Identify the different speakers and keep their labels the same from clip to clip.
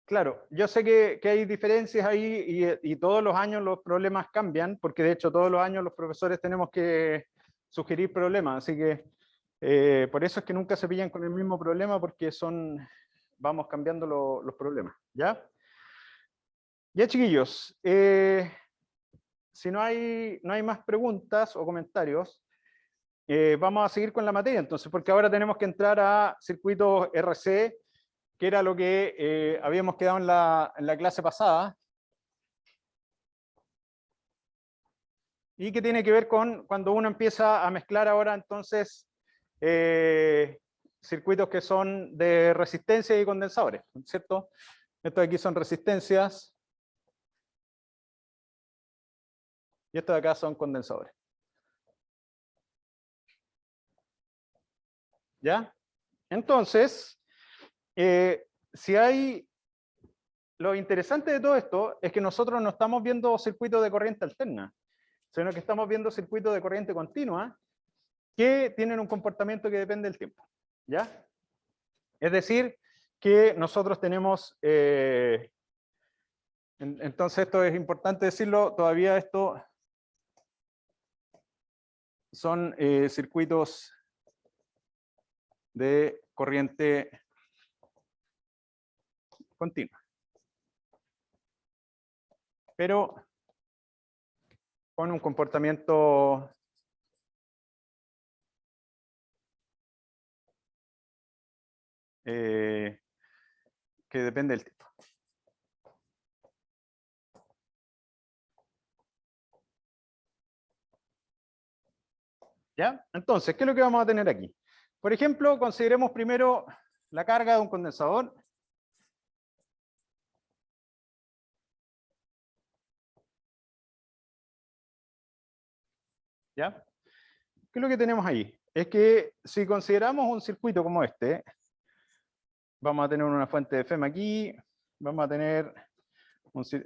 Speaker 1: Claro, yo sé que hay diferencias ahí y todos los años los problemas cambian, porque de hecho todos los años los profesores tenemos que sugerir problemas, así que por eso es que nunca se pillan con el mismo problema, porque vamos cambiando los problemas, ¿ya? Ya, chiquillos, si no hay más preguntas o comentarios, vamos a seguir con la materia entonces, porque ahora tenemos que entrar a circuitos RC, que era lo que habíamos quedado en la clase pasada, y que tiene que ver con cuando uno empieza a mezclar ahora entonces circuitos que son de resistencia y condensadores, ¿cierto? Estos de aquí son resistencias, y estos de acá son condensadores. ¿Ya? Entonces, lo interesante de todo esto es que nosotros no estamos viendo circuitos de corriente alterna, sino que estamos viendo circuitos de corriente continua que tienen un comportamiento que depende del tiempo. ¿Ya? Es decir, que nosotros tenemos, entonces esto es importante decirlo, todavía esto son circuitos de corriente continua. Pero con un comportamiento que depende del tipo. ¿Ya? Entonces, ¿qué es lo que vamos a tener aquí? Por ejemplo, consideremos primero la carga de un condensador. ¿Ya? ¿Qué es lo que tenemos ahí? Es que si consideramos un circuito como este, vamos a tener una fuente de FEM aquí, vamos a tener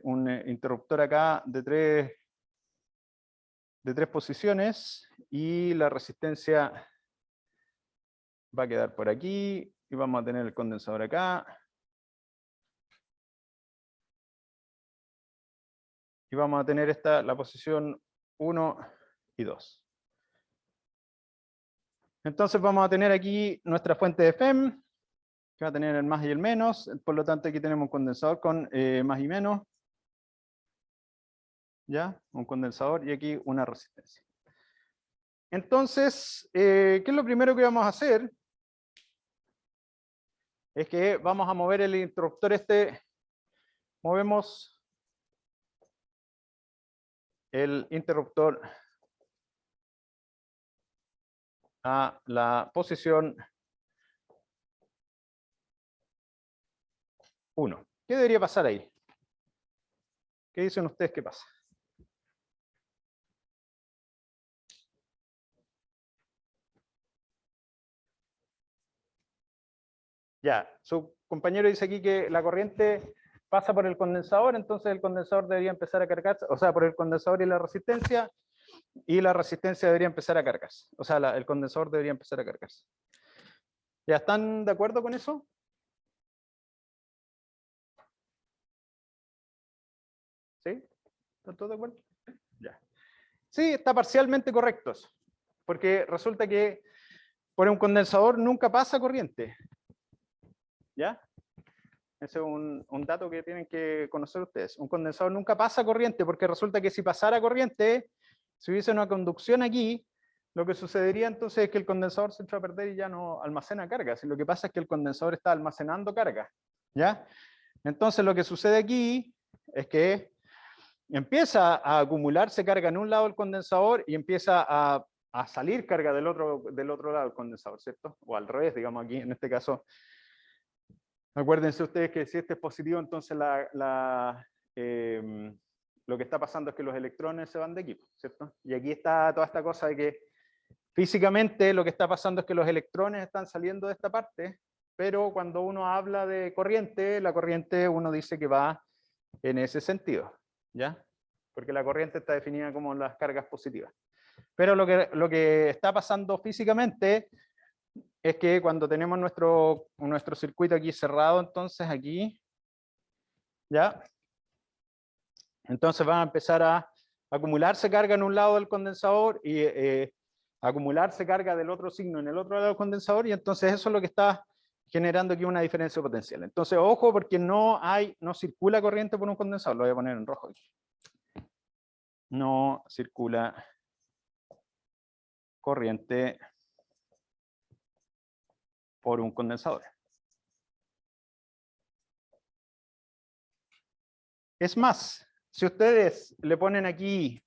Speaker 1: un interruptor acá de tres posiciones, y la resistencia va a quedar por aquí, y vamos a tener el condensador acá, y vamos a tener la posición 1 y 2. Entonces vamos a tener aquí nuestra fuente de FEM, que va a tener el más y el menos, por lo tanto aquí tenemos un condensador con más y menos, ¿ya? Un condensador y aquí una resistencia. Entonces, ¿qué es lo primero que vamos a hacer? Es que vamos a mover el interruptor movemos el interruptor a la posición 1. ¿Qué debería pasar ahí? ¿Qué dicen ustedes que pasa? Ya, su compañero dice aquí que la corriente pasa por el condensador, entonces el condensador debería empezar a cargarse, o sea, por el condensador y la resistencia debería empezar a cargarse. O sea, el condensador debería empezar a cargarse. ¿Ya están de acuerdo con eso? ¿Sí? ¿Están todos de acuerdo? Ya. Sí, está parcialmente correcto eso, porque resulta que por un condensador nunca pasa corriente. ¿Ya? Ese es un dato que tienen que conocer ustedes. Un condensador nunca pasa corriente, porque resulta que si pasara corriente, si hubiese una conducción aquí, lo que sucedería entonces es que el condensador se echa a perder y ya no almacena carga. Lo que pasa es que el condensador está almacenando carga. ¿Ya? Entonces lo que sucede aquí es que empieza a acumularse carga en un lado del condensador y empieza a salir carga del otro lado del condensador, ¿cierto? O al revés, digamos aquí, en este caso. Acuérdense ustedes que si este es positivo, entonces lo que está pasando es que los electrones se van de equipo, ¿cierto? Y aquí está toda esta cosa de que físicamente lo que está pasando es que los electrones están saliendo de esta parte, pero cuando uno habla de corriente, la corriente uno dice que va en ese sentido, ¿ya? Porque la corriente está definida como las cargas positivas. Pero lo que está pasando físicamente es que cuando tenemos nuestro circuito aquí cerrado, entonces aquí ¿Ya? Entonces va a empezar a acumularse carga en un lado del condensador y acumularse carga del otro signo en el otro lado del condensador, y entonces eso es lo que está generando aquí una diferencia potencial. Entonces, ojo, porque no circula corriente por un condensador. Lo voy a poner en rojo aquí. No circula corriente por un condensador. Es más, si ustedes le ponen aquí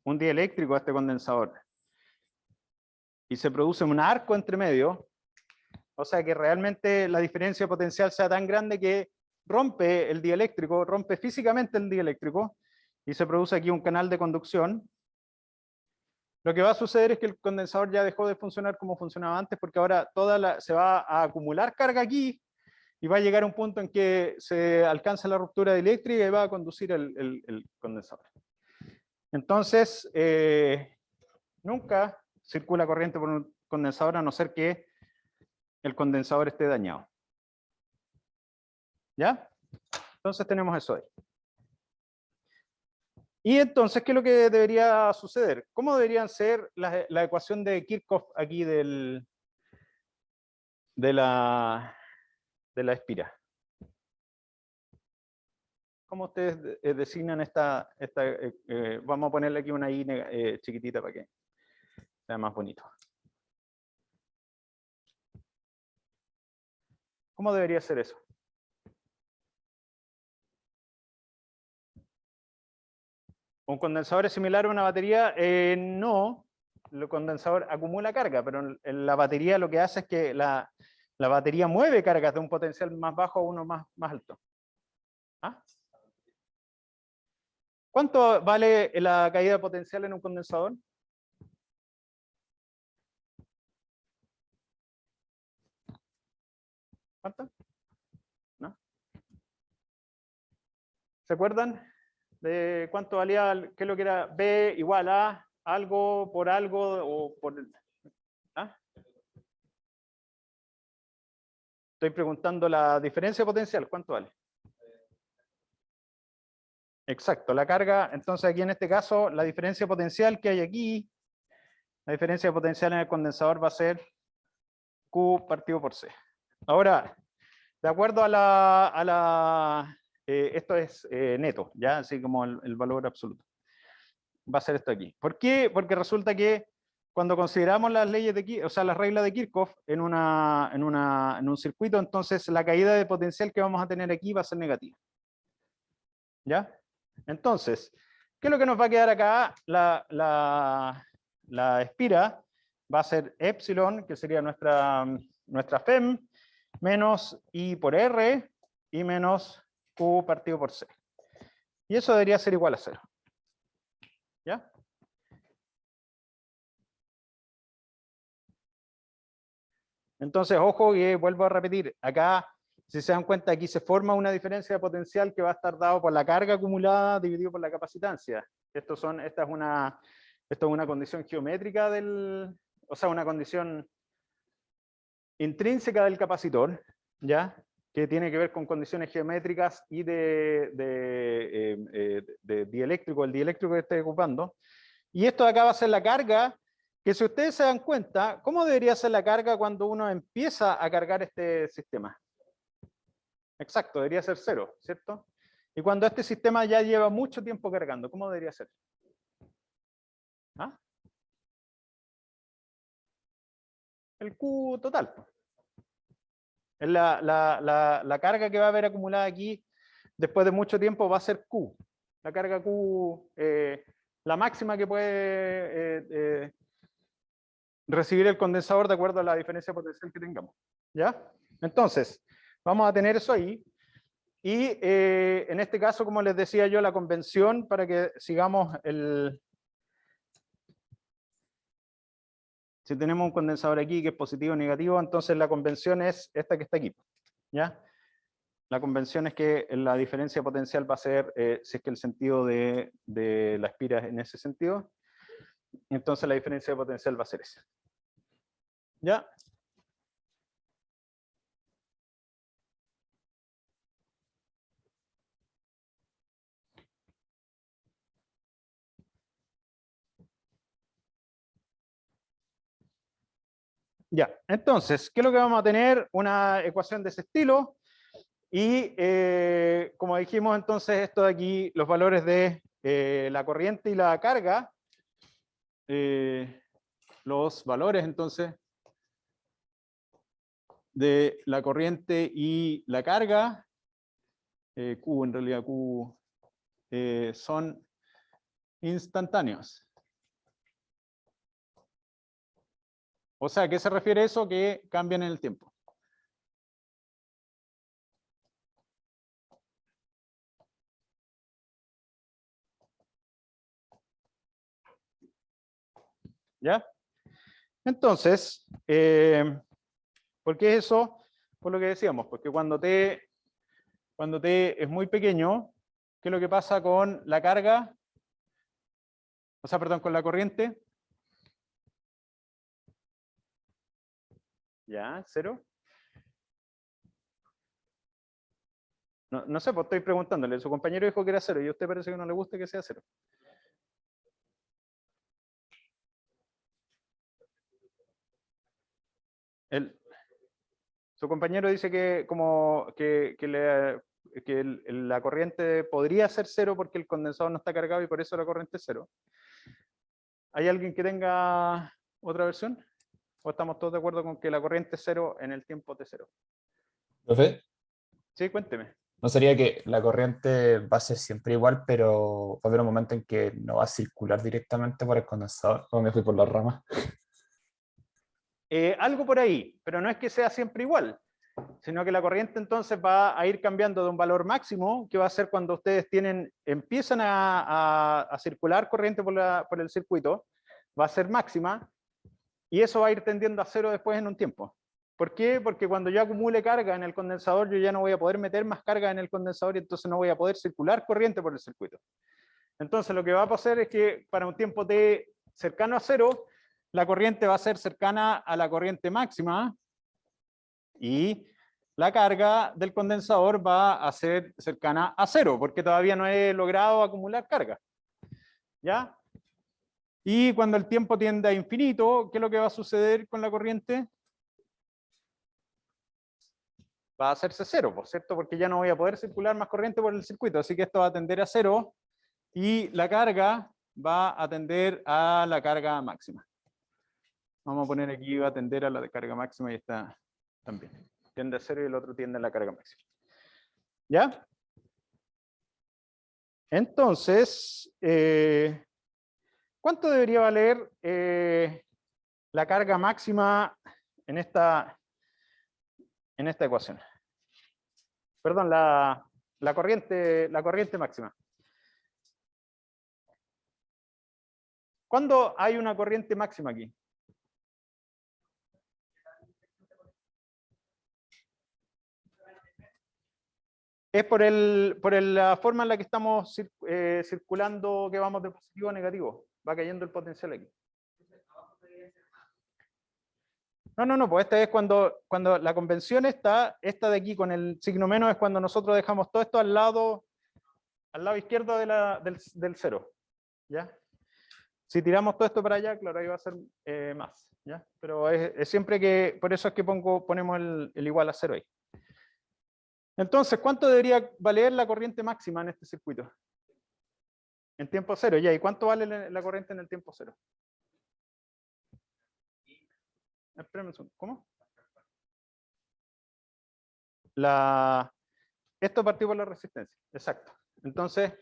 Speaker 1: un dieléctrico a este condensador y se produce un arco entre medio, o sea que realmente la diferencia potencial sea tan grande que rompe el dieléctrico, rompe físicamente el dieléctrico, y se produce aquí un canal de conducción, lo que va a suceder es que el condensador ya dejó de funcionar como funcionaba antes, porque ahora se va a acumular carga aquí, y va a llegar a un punto en que se alcanza la ruptura dieléctrica y va a conducir el condensador. Entonces, nunca circula corriente por un condensador a no ser que el condensador esté dañado. ¿Ya? Entonces tenemos eso ahí. Y entonces, ¿qué es lo que debería suceder? ¿Cómo deberían ser la ecuación de Kirchhoff aquí de la espira? ¿Cómo ustedes designan vamos a ponerle aquí una I chiquitita para que sea más bonito? ¿Cómo debería ser eso? ¿Un condensador es similar a una batería? No, el condensador acumula carga, pero en la batería lo que hace es que la batería mueve cargas de un potencial más bajo a uno más alto. ¿Ah? ¿Cuánto vale la caída de potencial en un condensador? ¿Cuánto? ¿No? ¿Se acuerdan de cuánto valía, qué es lo que era B igual a algo por algo o por... ¿Ah? Estoy preguntando la diferencia potencial, ¿cuánto vale? Exacto, la carga, entonces aquí en este caso, la diferencia potencial que hay aquí, la diferencia potencial en el condensador va a ser Q partido por C. Ahora, de acuerdo esto es neto, ¿ya? Así como el valor absoluto. Va a ser esto aquí. ¿Por qué? Porque resulta que cuando consideramos las leyes o sea, las reglas de Kirchhoff en un circuito, entonces la caída de potencial que vamos a tener aquí va a ser negativa. ¿Ya? Entonces, ¿qué es lo que nos va a quedar acá? La espira va a ser epsilon, que sería nuestra FEM, menos I por R, y menos Q partido por C. Y eso debería ser igual a 0. ¿Ya? Entonces, ojo, que vuelvo a repetir, acá, si se dan cuenta, aquí se forma una diferencia de potencial que va a estar dado por la carga acumulada dividido por la capacitancia. Esta es una condición geométrica o sea, una condición intrínseca del capacitor, ¿ya? Que tiene que ver con condiciones geométricas y de dieléctrico, el dieléctrico que esté ocupando. Y esto de acá va a ser la carga, que si ustedes se dan cuenta, ¿cómo debería ser la carga cuando uno empieza a cargar este sistema? Exacto, debería ser 0, ¿cierto? Y cuando este sistema ya lleva mucho tiempo cargando, ¿cómo debería ser? ¿Ah? El Q total. La carga que va a haber acumulada aquí después de mucho tiempo va a ser Q. La carga Q, la máxima que puede recibir el condensador de acuerdo a la diferencia potencial que tengamos. ¿Ya? Entonces, vamos a tener eso ahí. Y en este caso, como les decía yo, la convención para que sigamos si tenemos un condensador aquí que es positivo o negativo, entonces la convención es esta que está aquí. ¿Ya? La convención es que la diferencia potencial va a ser, si es que el sentido de la espira es en ese sentido, entonces la diferencia de potencial va a ser esa. ¿Ya? Ya, entonces, ¿qué es lo que vamos a tener? Una ecuación de ese estilo. Y como dijimos, entonces, esto de aquí, los valores de la corriente y la carga, los valores, entonces, de la corriente y la carga, Q, en realidad Q, son instantáneos. O sea, ¿a qué se refiere eso? Que cambian en el tiempo. ¿Ya? Entonces, ¿por qué eso? Por lo que decíamos, porque cuando T es muy pequeño, ¿qué es lo que pasa con la carga? O sea, perdón, con la corriente. Ya, cero. No sé, pues estoy preguntándole. Su compañero dijo que era cero y a usted parece que no le gusta que sea cero. Su compañero dice que, la corriente podría ser cero porque el condensador no está cargado y por eso la corriente es cero. ¿Hay alguien que tenga otra versión? ¿O estamos todos de acuerdo con que la corriente es cero en el tiempo T0?
Speaker 2: ¿Profe?
Speaker 1: Sí, cuénteme.
Speaker 2: ¿No sería que la corriente va a ser siempre igual, pero va a haber un momento en que no va a circular directamente por el condensador? ¿O me fui por las ramas?
Speaker 1: Algo por ahí, pero no es que sea siempre igual, sino que la corriente entonces va a ir cambiando de un valor máximo, que va a ser cuando ustedes empiezan a circular corriente por el circuito, va a ser máxima, y eso va a ir tendiendo a cero después en un tiempo. ¿Por qué? Porque cuando yo acumule carga en el condensador, yo ya no voy a poder meter más carga en el condensador y entonces no voy a poder circular corriente por el circuito. Entonces lo que va a pasar es que para un tiempo t cercano a cero, la corriente va a ser cercana a la corriente máxima y la carga del condensador va a ser cercana a cero, porque todavía no he logrado acumular carga. ¿Ya? Y cuando el tiempo tiende a infinito, ¿qué es lo que va a suceder con la corriente? Va a hacerse cero, ¿por cierto? Porque ya no voy a poder circular más corriente por el circuito, así que esto va a tender a cero y la carga va a tender a la carga máxima. Vamos a poner aquí, va a tender a la carga máxima y está también. Tiende a cero y el otro tiende a la carga máxima. ¿Ya? Entonces, ¿cuánto debería valer la carga máxima en esta ecuación? Perdón, la corriente máxima. ¿Cuándo hay una corriente máxima aquí? Es por la forma en la que estamos circulando, que vamos de positivo a negativo. Va cayendo el potencial aquí. No, pues esta es cuando la convención está, esta de aquí con el signo menos es cuando nosotros dejamos todo esto al lado izquierdo del cero. ¿Ya? Si tiramos todo esto para allá, claro, ahí va a ser más. ¿Ya? Pero es siempre que, por eso es que ponemos el igual a cero ahí. Entonces, ¿cuánto debería valer la corriente máxima en este circuito? En tiempo cero, ya. ¿Y cuánto vale la corriente en el tiempo cero? Espérame un segundo. ¿Cómo? Esto partió por la resistencia, exacto. Entonces,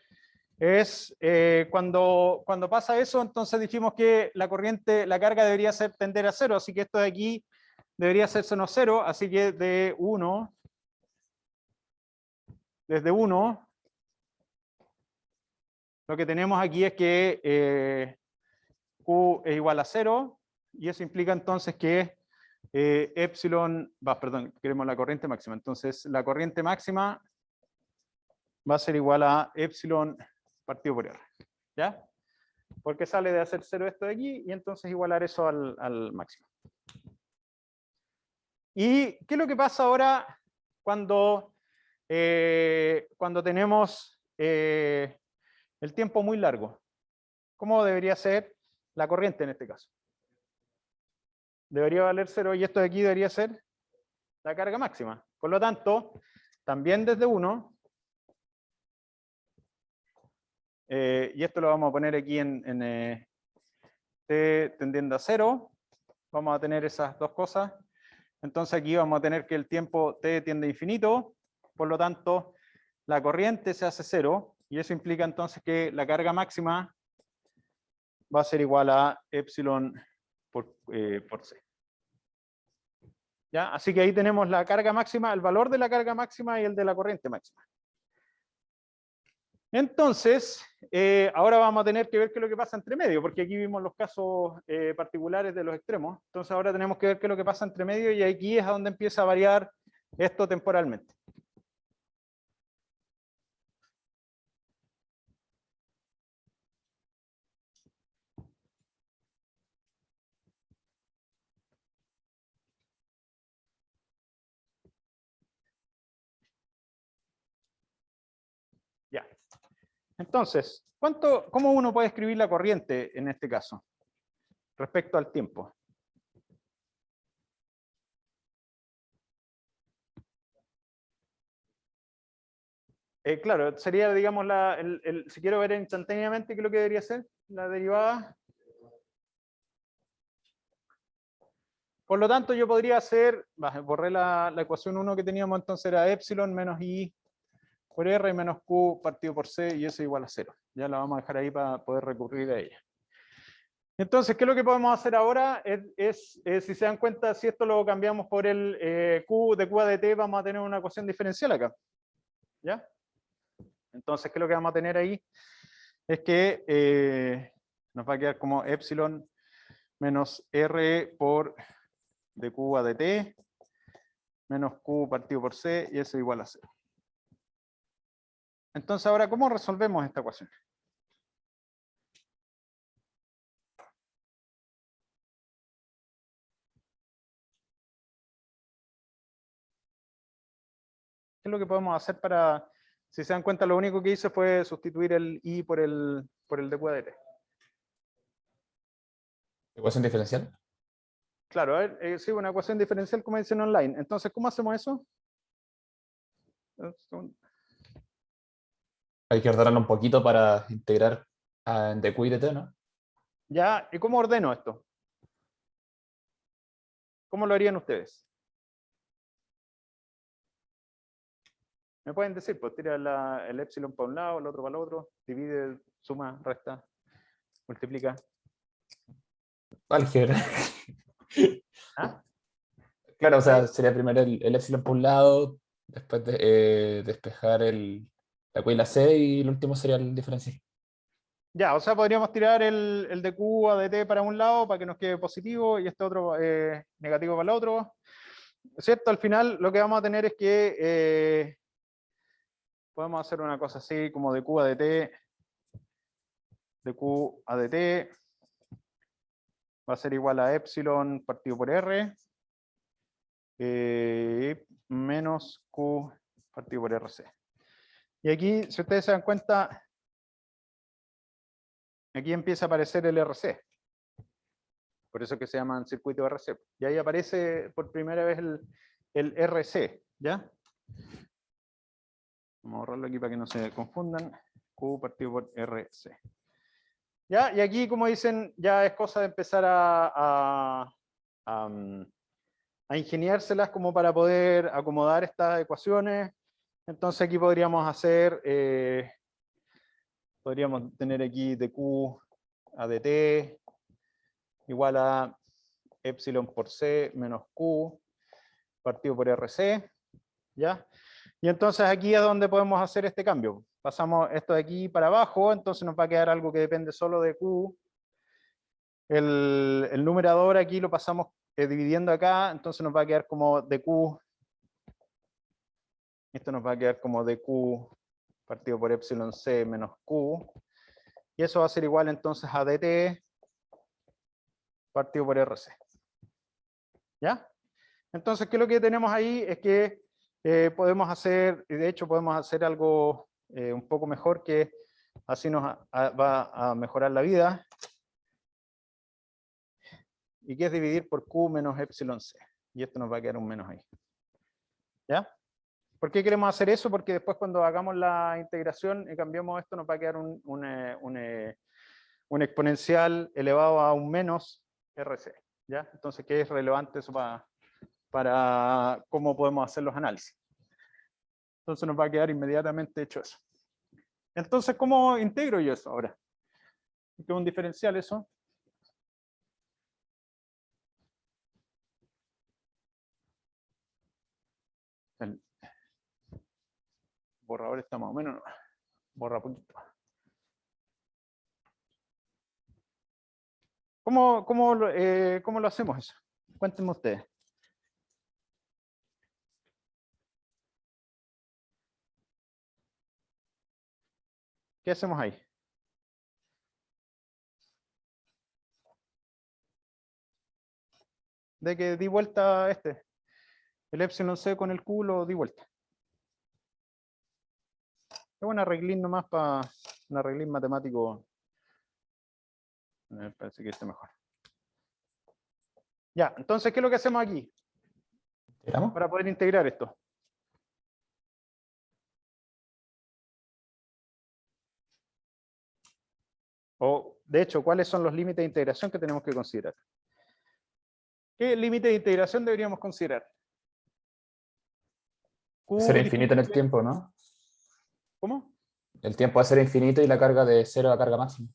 Speaker 1: es cuando pasa eso, entonces dijimos que la corriente, la carga debería tender a cero, así que esto de aquí debería ser seno cero, así que desde 1, lo que tenemos aquí es que Q es igual a 0, y eso implica entonces que queremos la corriente máxima. Entonces, la corriente máxima va a ser igual a epsilon partido por R. ¿Ya? Porque sale de hacer 0 esto de aquí, y entonces igualar eso al máximo. ¿Y qué es lo que pasa ahora cuando tenemos el tiempo muy largo? ¿Cómo debería ser la corriente en este caso? debería valer 0 y esto de aquí debería ser la carga máxima. Por lo tanto, también desde 1, y esto lo vamos a poner aquí en t tendiendo a 0, vamos a tener esas dos cosas. Entonces aquí vamos a tener que el tiempo t tiende a infinito, por lo tanto la corriente se hace 0, y eso implica entonces que la carga máxima va a ser igual a epsilon por c. ¿Ya? Así que ahí tenemos la carga máxima, el valor de la carga máxima y el de la corriente máxima. Entonces, ahora vamos a tener que ver qué es lo que pasa entre medio, porque aquí vimos los casos particulares de los extremos. Entonces ahora tenemos que ver qué es lo que pasa entre medio y aquí es a donde empieza a variar esto temporalmente. Ya. Entonces, ¿cómo uno puede escribir la corriente en este caso respecto al tiempo? Claro, sería, digamos, si quiero ver instantáneamente, ¿qué es lo que debería ser? La derivada. Por lo tanto, yo podría hacer, borré la ecuación 1 que teníamos, entonces era epsilon menos i por r menos q partido por c, y eso es igual a 0. Ya la vamos a dejar ahí para poder recurrir a ella. Entonces, ¿qué es lo que podemos hacer ahora? Si se dan cuenta, si esto lo cambiamos por el q de q a dt, vamos a tener una ecuación diferencial acá. ¿Ya? Entonces, ¿qué es lo que vamos a tener ahí? Es que nos va a quedar como epsilon menos r por dq a dt menos q partido por c, y eso es igual a 0. Entonces, ahora, ¿cómo resolvemos esta ecuación? ¿Qué es lo que podemos hacer para, si se dan cuenta, lo único que hice fue sustituir el i por el dq a dt?
Speaker 2: ¿Ecuación diferencial?
Speaker 1: Claro, a ver, sí, una ecuación diferencial como dicen online. Entonces, ¿cómo hacemos eso?
Speaker 2: Hay que ordenarlo un poquito para integrar en dq y dt, ¿no?
Speaker 1: Ya, ¿y cómo ordeno esto? ¿Cómo lo harían ustedes? Me pueden decir, pues tira el epsilon para un lado, el otro para el otro, divide, suma, resta, multiplica.
Speaker 2: Álgebra.
Speaker 1: ¿Ah?
Speaker 2: Claro, o
Speaker 1: ¿Cachai?
Speaker 2: sea, sería primero el epsilon por un lado, después despejar la q y la c, y el último sería el diferencial.
Speaker 1: Ya, o sea, podríamos tirar el de Q a dt para un lado para que nos quede positivo y este otro negativo para el otro. ¿Cierto? Al final lo que vamos a tener es que podemos hacer una cosa así como de Q a dt, de Q a dt va a ser igual a epsilon partido por r menos Q partido por rc. Y aquí, si ustedes se dan cuenta, aquí empieza a aparecer el RC. Por eso que se llaman circuito RC. Y ahí aparece por primera vez el RC, ¿ya? Vamos a borrarlo aquí para que no se confundan. Q partido por RC. ¿Ya? Y aquí, como dicen, ya es cosa de empezar a ingeniárselas como para poder acomodar estas ecuaciones. Entonces aquí podríamos hacer, podríamos tener aquí de Q a dt igual a epsilon por c menos q partido por rc, ¿ya? Y entonces aquí es donde podemos hacer este cambio. Pasamos esto de aquí para abajo, entonces nos va a quedar algo que depende solo de q. El numerador aquí lo pasamos dividiendo acá, entonces nos va a quedar como dq. Esto nos va a quedar como dq partido por epsilon c menos q. Y eso va a ser igual entonces a dt partido por rc. ¿Ya? Entonces, ¿qué es lo que tenemos ahí? Es que podemos hacer, y de hecho podemos hacer algo un poco mejor, que así nos va a mejorar la vida. y que es dividir por Q menos epsilon C. Y esto nos va a quedar un menos ahí. ¿Ya? ¿Por qué queremos hacer eso? Porque después cuando hagamos la integración y cambiamos esto, nos va a quedar un exponencial elevado a un menos RC. ¿Ya? Entonces, ¿qué es relevante eso para cómo podemos hacer los análisis? Entonces nos va a quedar inmediatamente hecho eso. Entonces, ¿cómo integro yo eso ahora? ¿Qué es un diferencial eso? El borrador está más o menos, borra poquito. ¿Cómo lo hacemos eso? Cuéntenme ustedes. ¿Qué hacemos ahí? De que di vuelta el epsilon c con el Q lo di vuelta. Es un arreglín nomás para un arreglín matemático. Me parece que esté mejor. Ya, entonces, ¿qué es lo que hacemos aquí?
Speaker 2: ¿Integramos?
Speaker 1: Para poder integrar esto. O, de hecho, ¿cuáles son los límites de integración que tenemos que considerar? ¿Qué límite de integración deberíamos considerar? Q
Speaker 2: Será infinito en el
Speaker 1: dividible-
Speaker 2: tiempo, ¿no?
Speaker 1: ¿Cómo?
Speaker 2: El tiempo va a ser infinito y la carga de 0 a carga máxima.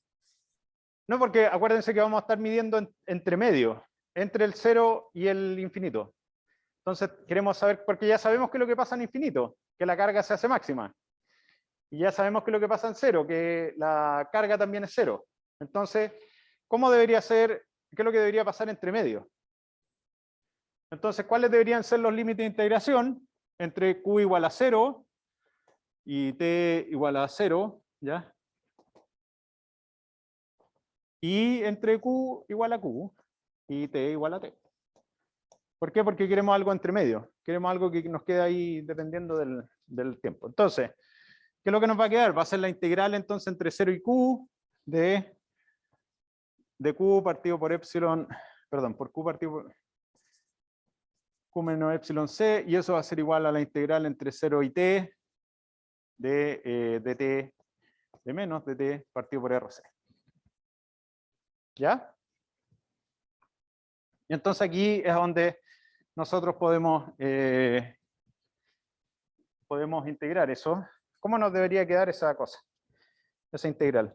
Speaker 1: No, porque acuérdense que vamos a estar midiendo entre medio, entre el 0 y el infinito. Entonces queremos saber, porque ya sabemos que es lo que pasa en infinito, que la carga se hace máxima. Y ya sabemos que es lo que pasa en 0, que la carga también es 0. Entonces, ¿cómo debería ser, qué es lo que debería pasar entre medio? Entonces, ¿cuáles deberían ser los límites de integración entre Q igual a 0 y T igual a 0, ¿ya? Y entre Q igual a Q y T igual a T. ¿Por qué? Porque queremos algo entre medio. Queremos algo que nos quede ahí dependiendo del tiempo. Entonces, ¿qué es lo que nos va a quedar? Va a ser la integral entonces entre 0 y Q de Q partido por epsilon, perdón, por Q partido por Q menos epsilon C, y eso va a ser igual a la integral entre 0 y T de dt de menos dt partido por RC. ¿Ya? Y entonces aquí es donde nosotros podemos integrar eso. ¿Cómo nos debería quedar esa cosa? Esa integral.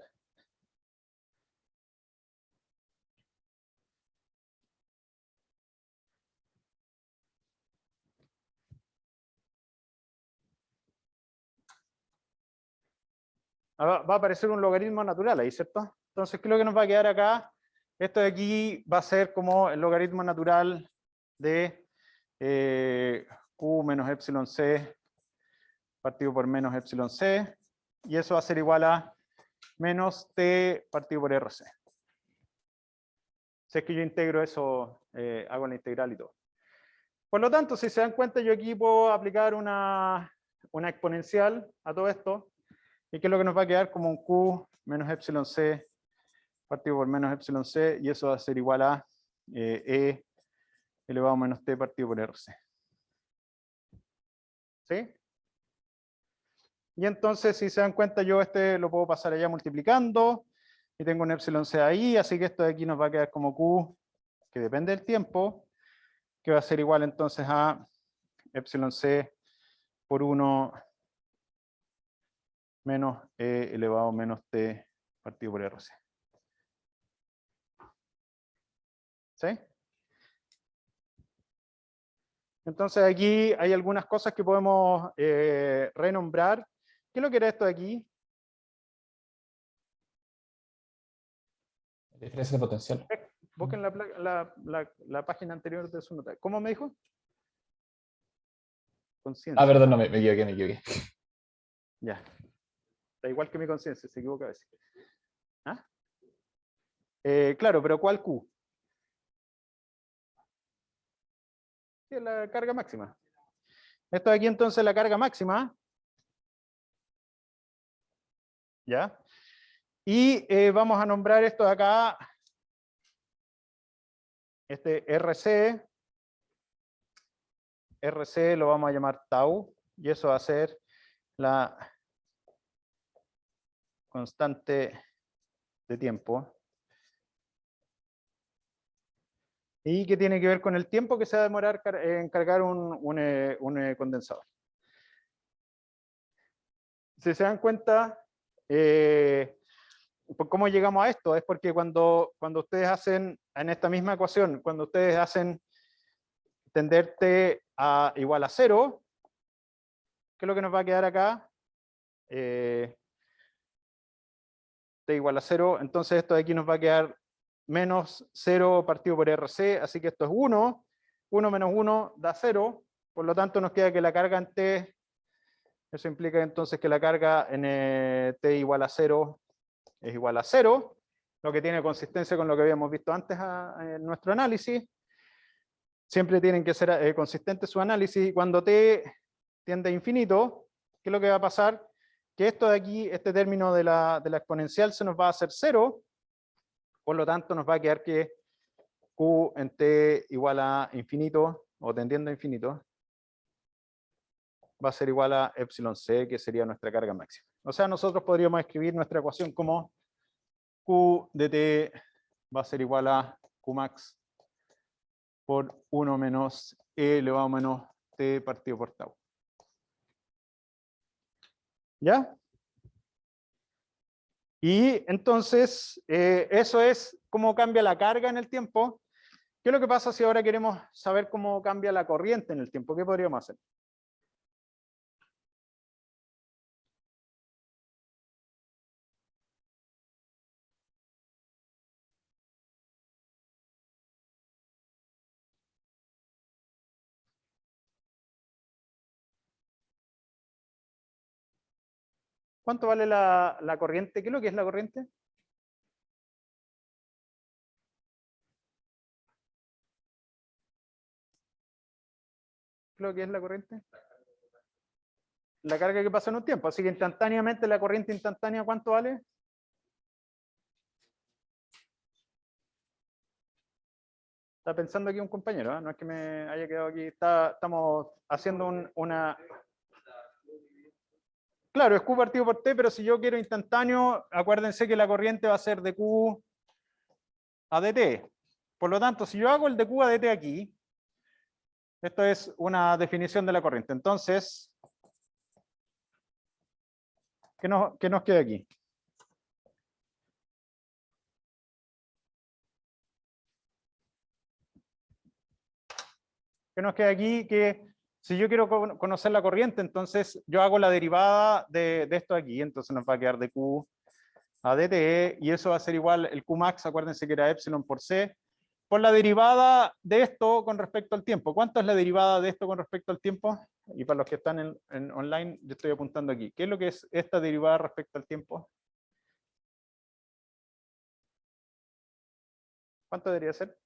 Speaker 1: Va a aparecer un logaritmo natural ahí, ¿cierto? Entonces, ¿qué es lo que nos va a quedar acá? Esto de aquí va a ser como el logaritmo natural de Q menos epsilon C partido por menos epsilon C, y eso va a ser igual a menos T partido por RC. Si es que yo integro eso, hago la integral y todo. Por lo tanto, si se dan cuenta, yo aquí puedo aplicar una exponencial a todo esto, y que es lo que nos va a quedar como un Q menos epsilon C partido por menos epsilon C, y eso va a ser igual a E elevado a menos T partido por RC. ¿Sí? Y entonces, si se dan cuenta, yo lo puedo pasar allá multiplicando, y tengo un epsilon C ahí, así que esto de aquí nos va a quedar como Q, que depende del tiempo, que va a ser igual entonces a epsilon C por 1 menos E elevado a menos T partido por RC. ¿Sí? Entonces aquí hay algunas cosas que podemos renombrar. ¿Qué es lo que era esto de aquí?
Speaker 2: Diferencia de potencial.
Speaker 1: Busquen la página anterior de su nota. ¿Cómo me dijo?
Speaker 2: Ah,
Speaker 1: Conciencia.
Speaker 2: perdón, no, me equivoqué, me equivoqué.
Speaker 1: Ya. Da igual que mi conciencia, se equivoca a veces. ¿Ah? Claro, pero ¿cuál Q? Sí, la carga máxima. Esto de aquí entonces la carga máxima. ¿Ya? Y vamos a nombrar esto de acá este RC lo vamos a llamar tau, y eso va a ser la constante de tiempo. Y que tiene que ver con el tiempo que se va a demorar en cargar un condensador. Si se dan cuenta, ¿cómo llegamos a esto? Es porque cuando ustedes hacen, en esta misma ecuación, cuando ustedes hacen tender t igual a 0, ¿qué es lo que nos va a quedar acá? T igual a 0, entonces esto de aquí nos va a quedar menos 0 partido por RC, así que esto es 1, 1 menos 1 da 0, por lo tanto nos queda que la carga en T, eso implica entonces que la carga en T igual a 0 es igual a 0, lo que tiene consistencia con lo que habíamos visto antes en nuestro análisis. Siempre tienen que ser consistentes su análisis, y cuando T tiende a infinito, ¿qué es lo que va a pasar? Que esto de aquí, este término de la exponencial se nos va a hacer 0, por lo tanto nos va a quedar que Q en T igual a infinito, o tendiendo a infinito, va a ser igual a epsilon c, que sería nuestra carga máxima. O sea, nosotros podríamos escribir nuestra ecuación como Q de T va a ser igual a Qmax por 1 menos E elevado a menos T partido por tau. ¿Ya? Y entonces, eso es cómo cambia la carga en el tiempo. ¿Qué es lo que pasa si ahora queremos saber cómo cambia la corriente en el tiempo? ¿Qué podríamos hacer? ¿Cuánto vale la corriente? ¿Qué es lo que es la corriente? ¿Qué es lo que es la corriente? La carga que pasa en un tiempo. Así que instantáneamente la corriente instantánea, ¿cuánto vale? Está pensando aquí un compañero, ¿eh? No es que me haya quedado aquí. Estamos haciendo una... Claro, es Q partido por T, pero si yo quiero instantáneo, acuérdense que la corriente va a ser de Q a dt. Por lo tanto, si yo hago el de Q a dt aquí, esto es una definición de la corriente. Entonces, ¿qué nos queda aquí? ¿Qué nos queda aquí? Que si yo quiero conocer la corriente, entonces yo hago la derivada de esto aquí, entonces nos va a quedar de Q a dt, y eso va a ser igual, el Qmax, acuérdense que era epsilon por C, por la derivada de esto con respecto al tiempo. ¿Cuánto es la derivada de esto con respecto al tiempo? Y para los que están en online, yo estoy apuntando aquí. ¿Qué es lo que es esta derivada respecto al tiempo? ¿Cuánto debería ser?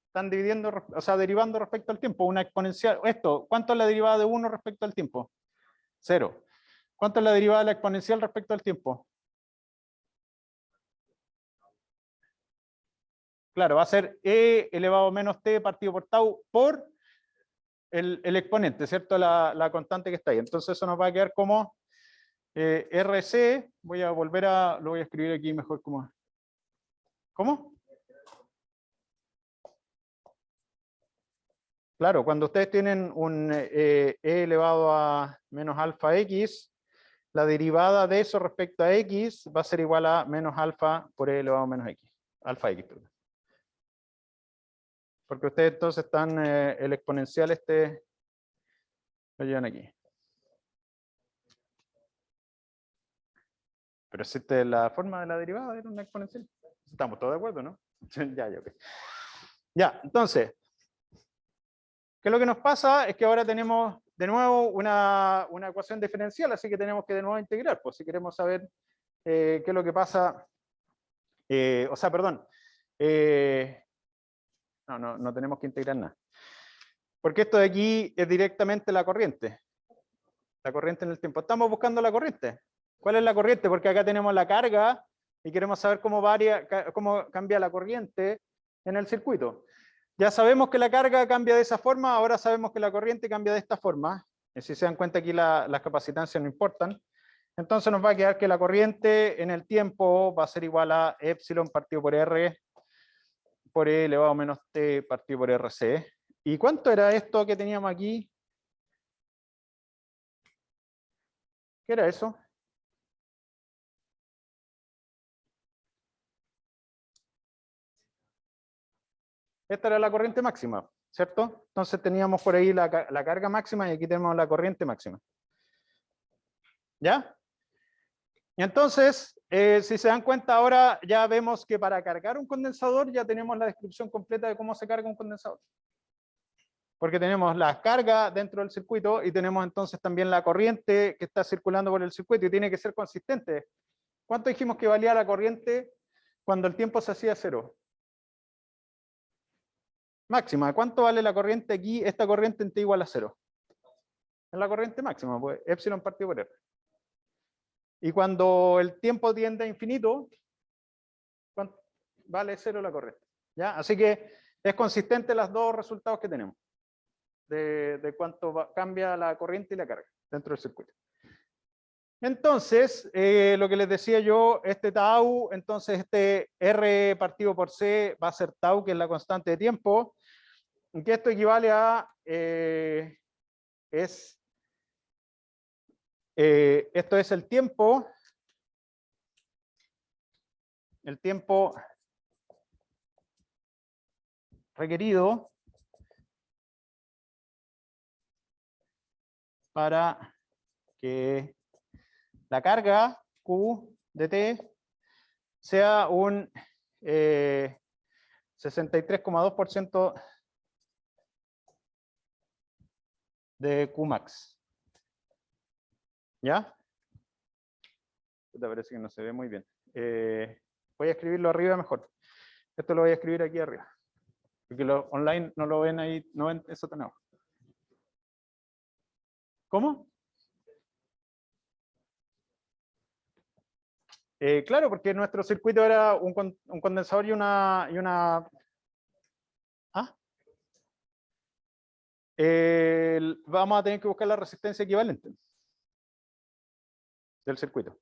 Speaker 1: Están dividiendo, o sea, derivando respecto al tiempo. Una exponencial. Esto, ¿cuánto es la derivada de 1 respecto al tiempo? 0. ¿Cuánto es la derivada de la exponencial respecto al tiempo? Claro, va a ser e elevado a menos t partido por tau por el exponente, ¿cierto? La constante que está ahí. Entonces eso nos va a quedar como RC, lo voy a escribir aquí mejor como... ¿Cómo? Claro, cuando ustedes tienen un e elevado a menos alfa x, la derivada de eso respecto a x va a ser igual a menos alfa por e elevado a menos x. Alfa x, perdón. Porque ustedes entonces están, el exponencial lo llevan aquí. Pero si esta es la forma de la derivada, era una exponencial. Estamos todos de acuerdo, ¿no? Ya, ok. Ya, entonces, ¿qué es lo que nos pasa? Es que ahora tenemos de nuevo una ecuación diferencial, así que tenemos que de nuevo integrar, pues si queremos saber qué es lo que pasa, no tenemos que integrar nada. Porque esto de aquí es directamente la corriente en el tiempo. Estamos buscando la corriente. ¿Cuál es la corriente? Porque acá tenemos la carga y queremos saber cómo cómo cambia la corriente en el circuito. Ya sabemos que la carga cambia de esa forma, ahora sabemos que la corriente cambia de esta forma. Y si se dan cuenta aquí las capacitancias no importan. Entonces nos va a quedar que la corriente en el tiempo va a ser igual a epsilon partido por R por E elevado a menos T partido por RC. ¿Y cuánto era esto que teníamos aquí? ¿Qué era eso? Esta era la corriente máxima, ¿cierto? Entonces teníamos por ahí la carga máxima y aquí tenemos la corriente máxima. ¿Ya? Y entonces, si se dan cuenta ahora, ya vemos que para cargar un condensador ya tenemos la descripción completa de cómo se carga un condensador. Porque tenemos la carga dentro del circuito y tenemos entonces también la corriente que está circulando por el circuito y tiene que ser consistente. ¿Cuánto dijimos que valía la corriente cuando el tiempo se hacía cero? Máxima. ¿Cuánto vale la corriente aquí? Esta corriente en T igual a cero. Es la corriente máxima, pues epsilon partido por R. Y cuando el tiempo tiende a infinito, ¿cuánto? Vale cero la corriente. ¿Ya? Así que es consistente los dos resultados que tenemos. De cuánto cambia la corriente y la carga dentro del circuito. Entonces, lo que les decía yo, este tau, entonces este R partido por C va a ser tau, que es la constante de tiempo, que esto equivale a, esto es el tiempo requerido para que la carga Q de T sea un 63,2% de Qmax. ¿Ya? Te parece que no se ve muy bien. Voy a escribirlo arriba mejor. Esto lo voy a escribir aquí arriba. Porque los online no lo ven ahí, no ven eso tan abajo. ¿Cómo? Claro, porque nuestro circuito era un condensador y una... ¿Ah? Vamos a tener que buscar la resistencia equivalente del circuito.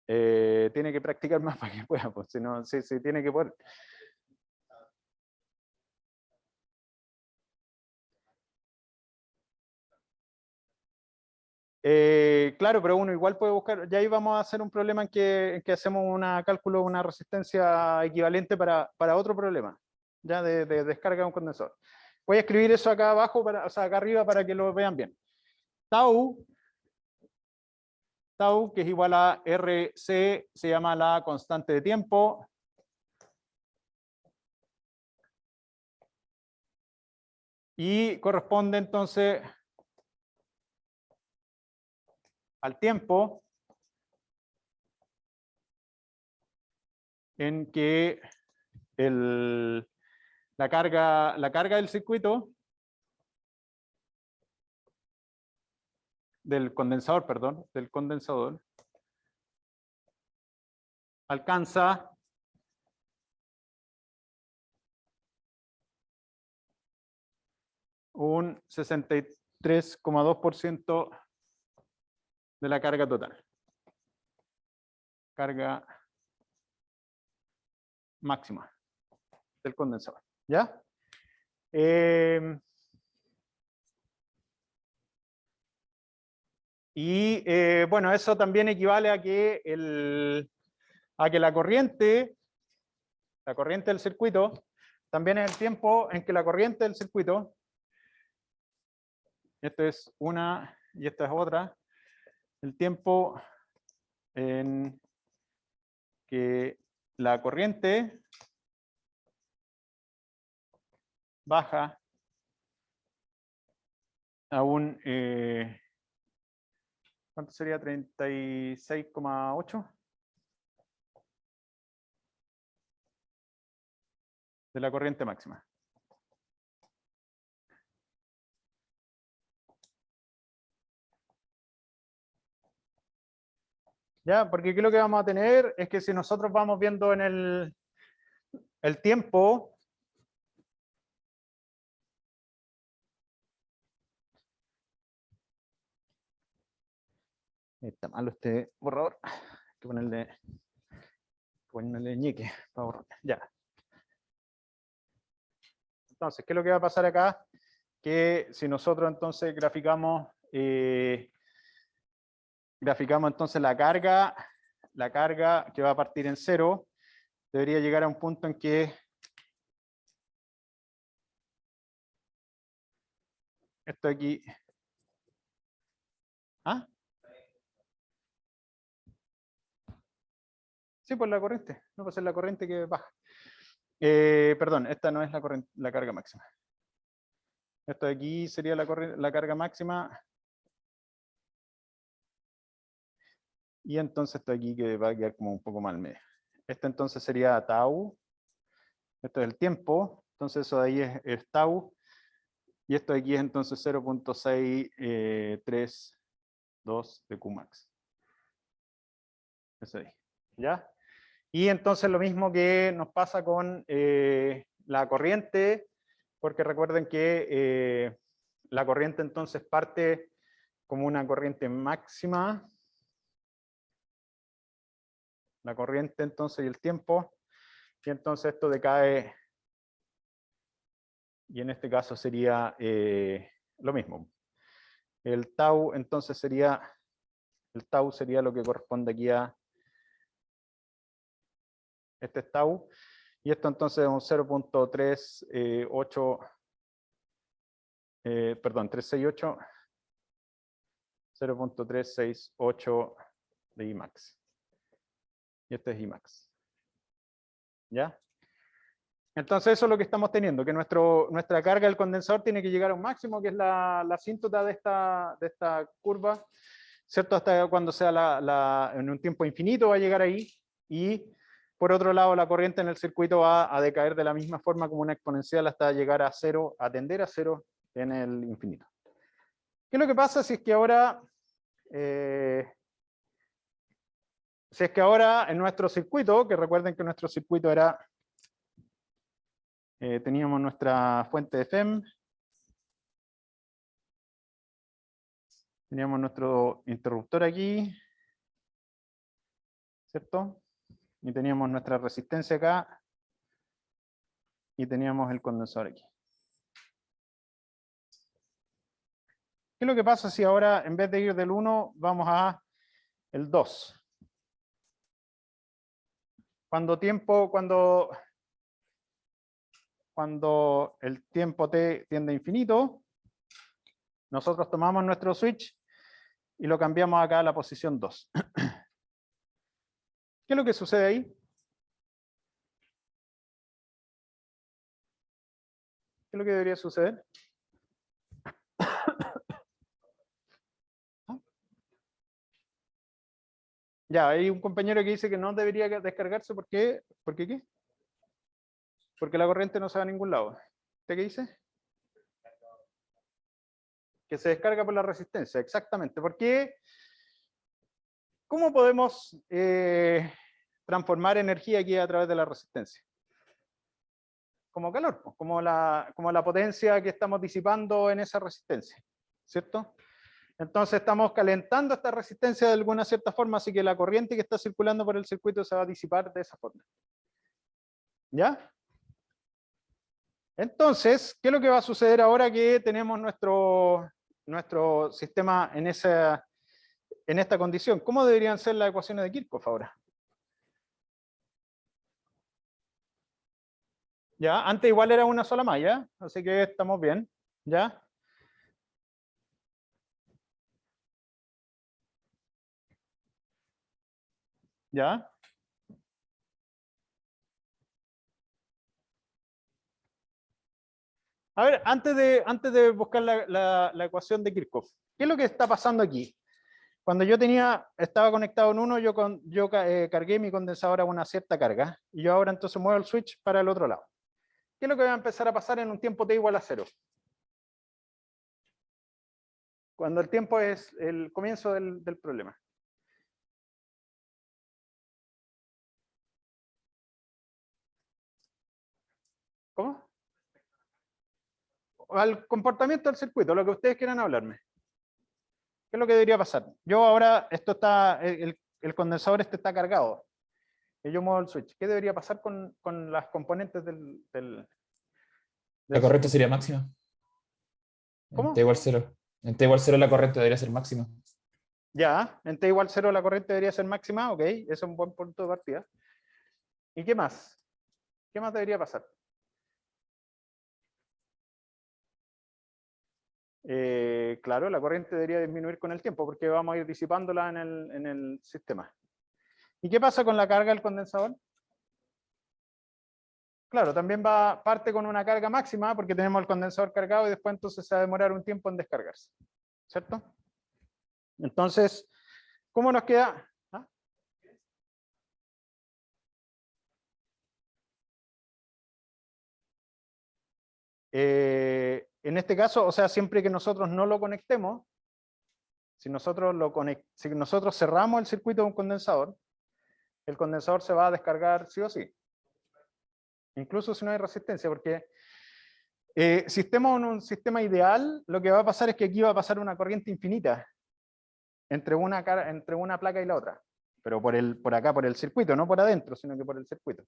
Speaker 1: Tiene que practicar más para que pueda, pues, si no, sí, tiene que poder. Claro, pero uno igual puede buscar, ya ahí vamos a hacer un problema en que hacemos un cálculo de una resistencia equivalente para otro problema, ya de descarga de un condensador. Voy a escribir eso acá abajo, o sea, acá arriba para que lo vean bien. Tau, que es igual a RC, se llama la constante de tiempo. Y corresponde entonces al tiempo en que la carga del circuito, del condensador, alcanza un 63,2% de la carga total. Carga máxima del condensador. ¿Ya? Bueno, eso también equivale a que, la corriente del circuito, también es el tiempo en que la corriente del circuito, esta es una y esta es otra, el tiempo en que la corriente baja a un, ¿cuánto sería? 36,8 de la corriente máxima. ¿Ya? Porque aquí lo que vamos a tener es que si nosotros vamos viendo en el tiempo, está malo este borrador, hay que ponerle ñeque para borrar. Ya. Entonces, ¿qué es lo que va a pasar acá? Que si nosotros entonces graficamos entonces la carga que va a partir en 0, debería llegar a un punto en que esto aquí... ¿Ah? Sí, por la corriente. No, pues es la corriente que baja. Perdón, esta no es la carga máxima. Esto de aquí sería la carga máxima. Y entonces esto de aquí que va a quedar como un poco mal medio. Este entonces sería tau. Esto es el tiempo. Entonces eso de ahí es tau. Y esto de aquí es entonces 0.632 de Qmax. Eso ahí. ¿Ya? Y entonces lo mismo que nos pasa con la corriente, porque recuerden que la corriente entonces parte como una corriente máxima. La corriente entonces y el tiempo. Y entonces esto decae. Y en este caso sería lo mismo. El tau entonces sería lo que corresponde aquí a este es tau. Y esto entonces es un 0.38, perdón, 368, 0.368 de Imax. Y este es Imax. ¿Ya? Entonces eso es lo que estamos teniendo, que nuestra carga del condensador tiene que llegar a un máximo, que es la asíntota de esta curva, ¿cierto? Hasta cuando sea en un tiempo infinito va a llegar ahí, y por otro lado la corriente en el circuito va a decaer de la misma forma como una exponencial hasta llegar a cero, a tender a cero en el infinito. ¿Qué es lo que pasa si es que ahora en nuestro circuito, que recuerden que nuestro circuito era teníamos nuestra fuente de FEM, teníamos nuestro interruptor aquí, ¿cierto? Y teníamos nuestra resistencia acá, y teníamos el condensador aquí. ¿Qué es lo que pasa si ahora en vez de ir del 1 vamos a el 2? Cuando el tiempo t tiende a infinito, nosotros tomamos nuestro switch y lo cambiamos acá a la posición 2. ¿Qué es lo que sucede ahí? ¿Qué es lo que debería suceder? Ya, hay un compañero que dice que no debería descargarse. ¿Por qué? ¿Por qué qué? Porque la corriente no se va a ningún lado. ¿Usted qué dice? Que se descarga por la resistencia, exactamente. Porque ¿cómo podemos transformar energía aquí a través de la resistencia? Como calor, pues, como la potencia que estamos disipando en esa resistencia, ¿cierto? Entonces estamos calentando esta resistencia de alguna cierta forma, así que la corriente que está circulando por el circuito se va a disipar de esa forma. ¿Ya? Entonces, ¿qué es lo que va a suceder ahora que tenemos nuestro sistema en esta condición? ¿Cómo deberían ser las ecuaciones de Kirchhoff ahora? ¿Ya? Antes igual era una sola malla, así que estamos bien. ¿Ya? ¿Ya? A ver, antes de buscar la ecuación de Kirchhoff, ¿qué es lo que está pasando aquí? Cuando yo estaba conectado en uno, yo cargué mi condensador a una cierta carga, y yo ahora entonces muevo el switch para el otro lado. ¿Qué es lo que va a empezar a pasar en un tiempo t igual a 0? Cuando el tiempo es el comienzo del problema. al comportamiento del circuito, lo que ustedes quieran hablarme. ¿Qué es lo que debería pasar? Yo ahora, esto está, el condensador este está cargado. Y yo muevo el switch. ¿Qué debería pasar con las componentes del
Speaker 2: La corriente
Speaker 1: circuito?
Speaker 2: sería máxima. En T
Speaker 1: ¿Cómo?
Speaker 2: igual 0. En T igual 0 la corriente debería ser máxima.
Speaker 1: Ya, en T igual 0 la corriente debería ser máxima, ok, ese es un buen punto de partida. ¿Y qué más? ¿Qué más debería pasar? Claro, la corriente debería disminuir con el tiempo porque vamos a ir disipándola en el sistema. ¿Y qué pasa con la carga del condensador? Claro, también parte con una carga máxima porque tenemos el condensador cargado y después entonces se va a demorar un tiempo en descargarse. ¿Cierto? Entonces, ¿cómo nos queda? ¿Ah? En este caso, o sea, siempre que nosotros no lo conectemos, si nosotros cerramos el circuito de un condensador, el condensador se va a descargar sí o sí. Incluso si no hay resistencia, porque si estemos en un sistema ideal, lo que va a pasar es que aquí va a pasar una corriente infinita entre una placa y la otra. Pero por acá, por el circuito, no por adentro, sino que por el circuito.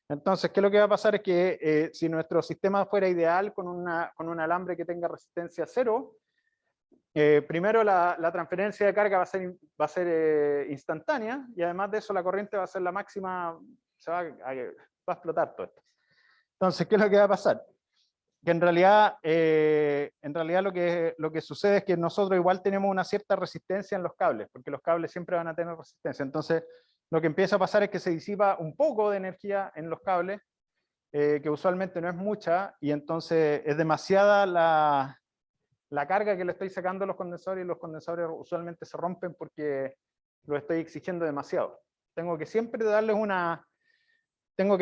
Speaker 1: Entonces, ¿qué es lo que va a pasar? Es que si nuestro sistema fuera ideal con un alambre que tenga resistencia cero, primero la transferencia de carga va a ser instantánea, y además de eso la corriente va a ser la máxima, va a explotar todo esto. Entonces, ¿qué es lo que va a pasar? Que en realidad lo que sucede es que nosotros igual tenemos una cierta resistencia en los cables, porque los cables siempre van a tener resistencia. Entonces, lo que empieza a pasar es que se disipa un poco de energía en los cables, que usualmente no es mucha, y entonces es demasiada la carga que le estoy sacando a los condensadores, y los condensadores usualmente se rompen porque lo estoy exigiendo demasiado. Tengo que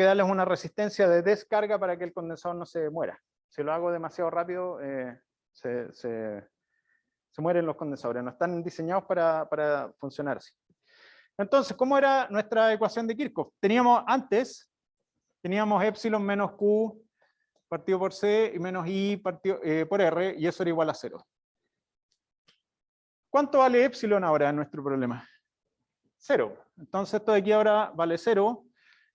Speaker 1: darles una resistencia de descarga para que el condensador no se muera. Si lo hago demasiado rápido, se mueren los condensadores, no están diseñados para funcionar así. Entonces, ¿cómo era nuestra ecuación de Kirchhoff? Teníamos epsilon menos Q partido por C y menos I partido, por R, y eso era igual a 0. ¿Cuánto vale epsilon ahora en nuestro problema? 0. Entonces esto de aquí ahora vale 0.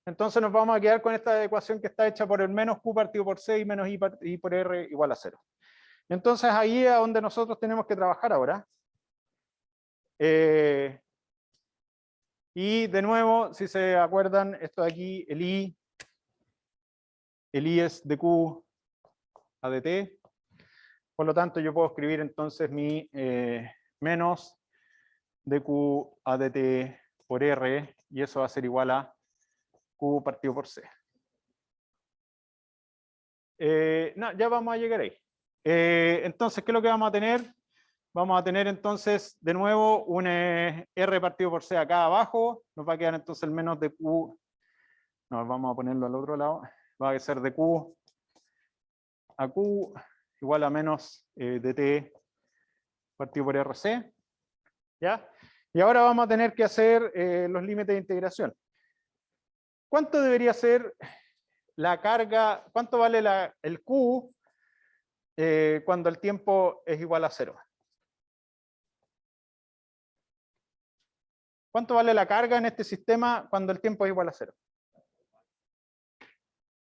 Speaker 1: Entonces nos vamos a quedar con esta ecuación que está hecha por el menos Q partido por C y menos I por R igual a 0. Entonces ahí es donde nosotros tenemos que trabajar ahora. Y de nuevo, si se acuerdan, esto de aquí, el I es de Q a dt. Por lo tanto, yo puedo escribir entonces mi menos dq a dt por R, y eso va a ser igual a Q partido por C. No, ya vamos a llegar ahí. Entonces, ¿qué es lo que vamos a tener? Vamos a tener entonces de nuevo un R partido por C acá abajo. Nos va a quedar entonces el menos de Q. No, vamos a ponerlo al otro lado. Va a ser de Q a Q igual a menos dt partido por RC. ¿Ya? Y ahora vamos a tener que hacer los límites de integración. ¿Cuánto debería ser la carga? ¿Cuánto vale el Q cuando el tiempo es igual a 0? ¿Cuánto vale la carga en este sistema cuando el tiempo es igual a 0?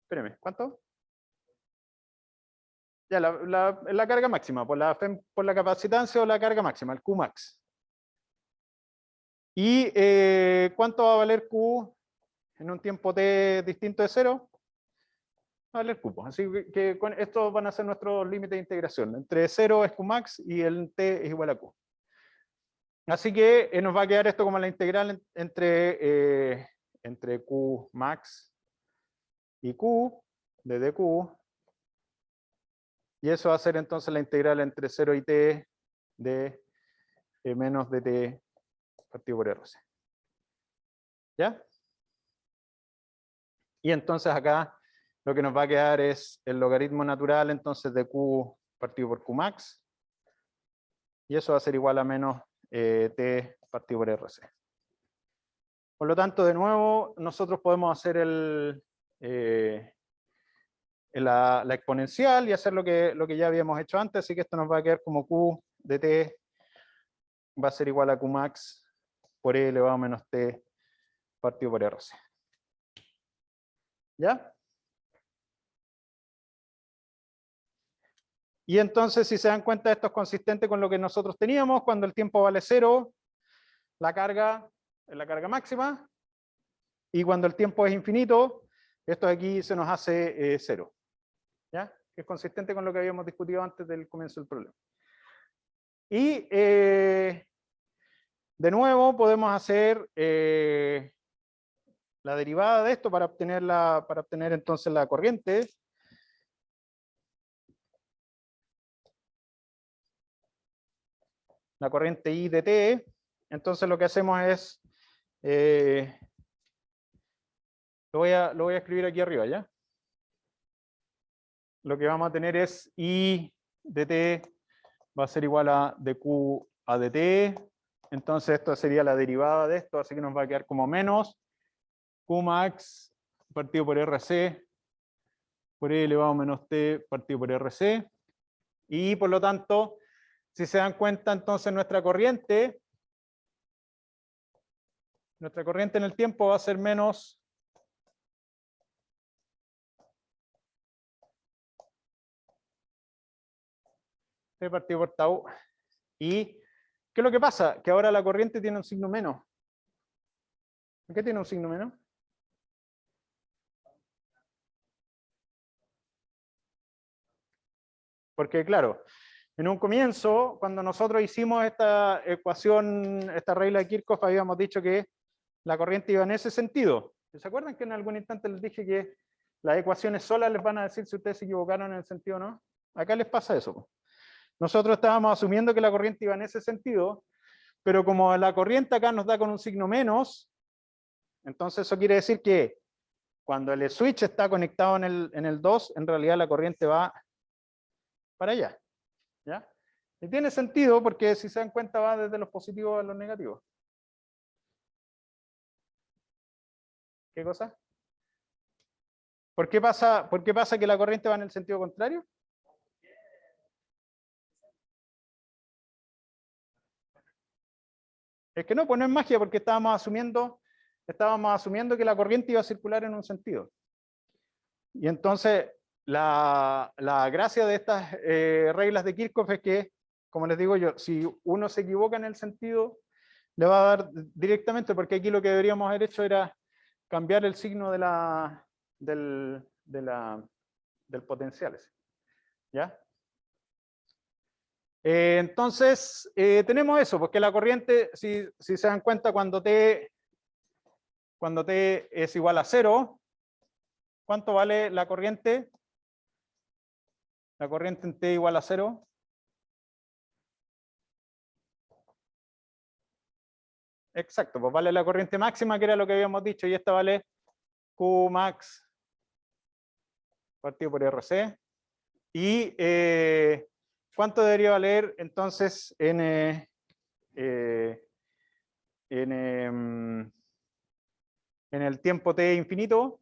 Speaker 1: Espérame, ¿cuánto? Ya, la carga máxima, por la capacitancia o la carga máxima, el Qmax. ¿Y cuánto va a valer Q en un tiempo t distinto de 0? Va a valer Q. Así que con estos van a ser nuestros límites de integración. Entre 0 es Qmax y el t es igual a Q. Así que nos va a quedar esto como la integral entre Qmax y Q de dq. Y eso va a ser entonces la integral entre 0 y t de menos dt partido por RC. ¿Ya? Y entonces acá lo que nos va a quedar es el logaritmo natural entonces de Q partido por Qmax. Y eso va a ser igual a menos t partido por RC. Por lo tanto, de nuevo, nosotros podemos hacer la exponencial y hacer lo que ya habíamos hecho antes, así que esto nos va a quedar como Q de T va a ser igual a Q max por E elevado a menos T partido por RC. ¿Ya? Y entonces, si se dan cuenta, esto es consistente con lo que nosotros teníamos. Cuando el tiempo vale 0, la carga es la carga máxima. Y cuando el tiempo es infinito, esto de aquí se nos hace 0. ¿Ya? Que es consistente con lo que habíamos discutido antes del comienzo del problema. Y de nuevo podemos hacer la derivada de esto para obtener entonces la corriente. La corriente I de T. Entonces lo que hacemos es, lo voy a escribir aquí arriba, ¿ya? Lo que vamos a tener es I de T va a ser igual a dQ a dt. Entonces esto sería la derivada de esto, así que nos va a quedar como menos Q max partido por RC por E elevado a menos T partido por RC. Y por lo tanto, si se dan cuenta, entonces nuestra corriente en el tiempo va a ser menos T partido por tau. ¿Y qué es lo que pasa? Que ahora la corriente tiene un signo menos. ¿Por qué tiene un signo menos? Porque claro, en un comienzo, cuando nosotros hicimos esta ecuación, esta regla de Kirchhoff, habíamos dicho que la corriente iba en ese sentido. ¿Se acuerdan que en algún instante les dije que las ecuaciones solas les van a decir si ustedes se equivocaron en el sentido o no? Acá les pasa eso. Nosotros estábamos asumiendo que la corriente iba en ese sentido, pero como la corriente acá nos da con un signo menos, entonces eso quiere decir que cuando el switch está conectado en el 2, en realidad la corriente va para allá. ¿Ya? Y tiene sentido porque si se dan cuenta va desde los positivos a los negativos. ¿Qué cosa? ¿Por qué pasa que la corriente va en el sentido contrario? Es que no, pues no es magia porque estábamos asumiendo que la corriente iba a circular en un sentido. Y entonces la gracia de estas reglas de Kirchhoff es que, como les digo yo, si uno se equivoca en el sentido, le va a dar directamente, porque aquí lo que deberíamos haber hecho era cambiar el signo del potencial. ¿Ya? Entonces, tenemos eso, porque la corriente, si se dan cuenta, cuando t es igual a 0, ¿cuánto vale la corriente? La corriente en t igual a 0. Exacto, pues vale la corriente máxima, que era lo que habíamos dicho, y esta vale Q max partido por RC. Y ¿cuánto debería valer entonces en el tiempo t infinito?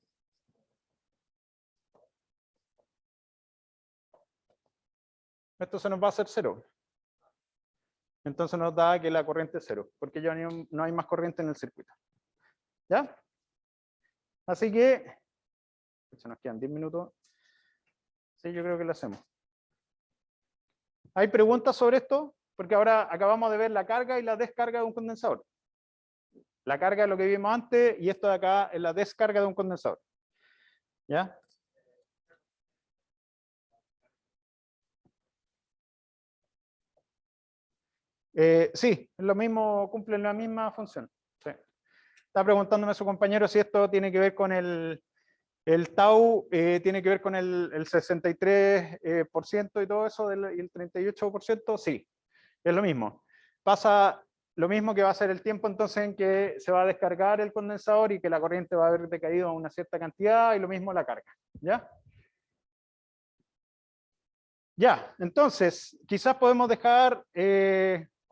Speaker 1: Esto se nos va a hacer 0. Entonces nos da que la corriente es 0, porque ya no hay más corriente en el circuito. ¿Ya? Así que, se nos quedan 10 minutos. Sí, yo creo que lo hacemos. ¿Hay preguntas sobre esto? Porque ahora acabamos de ver la carga y la descarga de un condensador. La carga es lo que vimos antes y esto de acá es la descarga de un condensador. ¿Ya? Sí, es lo mismo, cumplen la misma función. Sí. Está preguntándome su compañero si esto tiene que ver con el tau, tiene que ver con el 63% y todo eso, y el 38%, sí, es lo mismo. Pasa lo mismo que va a ser el tiempo entonces en que se va a descargar el condensador y que la corriente va a haber decaído a una cierta cantidad, y lo mismo la carga. ¿Ya? Ya, entonces, quizás podemos dejar,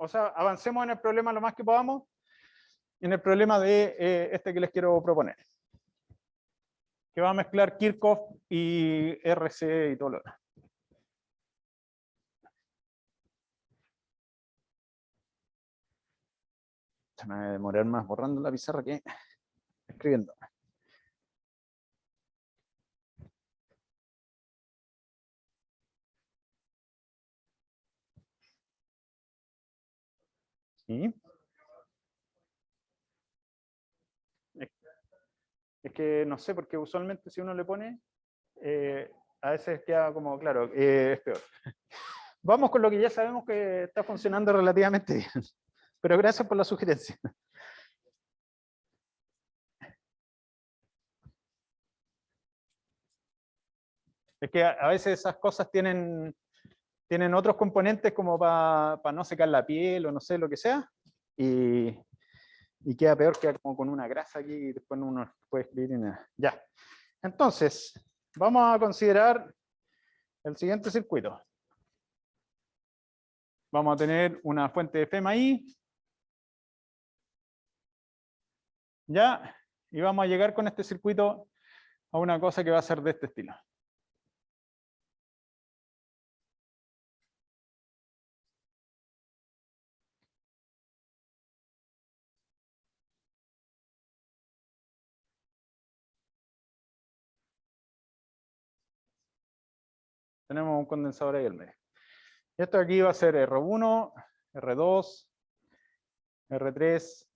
Speaker 1: o sea, avancemos en el problema lo más que podamos, en el problema de este que les quiero proponer. que va a mezclar Kirchhoff y RC y todo lo demás. Se me va a demorar más borrando la pizarra que escribiendo. ¿Sí? Es que no sé, porque usualmente si uno le pone, a veces queda como, claro, es peor. Vamos con lo que ya sabemos que está funcionando relativamente bien. Pero gracias por la sugerencia. Es que a veces esas cosas tienen otros componentes como para no secar la piel o no sé, lo que sea. Y queda peor, queda como con una grasa aquí y después uno puede escribir y nada. Ya. Entonces, vamos a considerar el siguiente circuito. Vamos a tener una fuente de FEM ahí. Ya. Y vamos a llegar con este circuito a una cosa que va a ser de este estilo. Tenemos un condensador ahí al medio. Esto aquí va a ser R1, R2, R3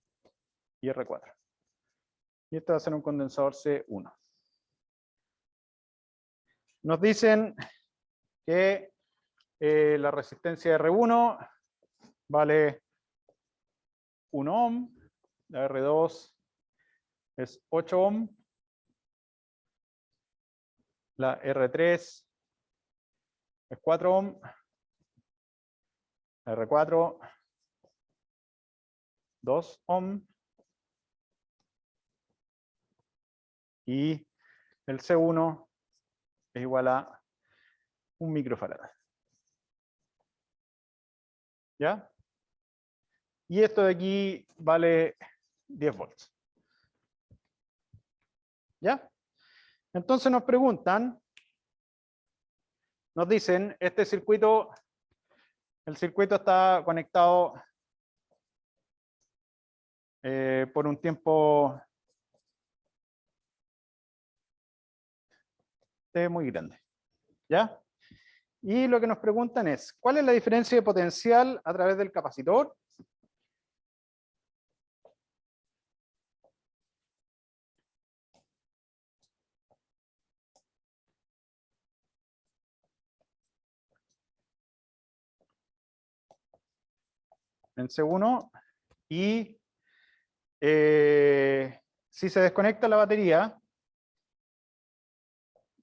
Speaker 1: y R4. Y esto va a ser un condensador C1. Nos dicen que la resistencia R1 vale 1 ohm, la R2 es 8 ohm, la R3 es 4 ohm, la R4 2 ohm y el C1 es igual a 1 microfarad. ¿Ya? Y esto de aquí vale 10 volts. ¿Ya? Entonces nos preguntan, nos dicen, este circuito, el circuito está conectado por un tiempo T muy grande. ¿Ya? Y lo que nos preguntan es, ¿cuál es la diferencia de potencial a través del capacitor? En C1 y si se desconecta la batería,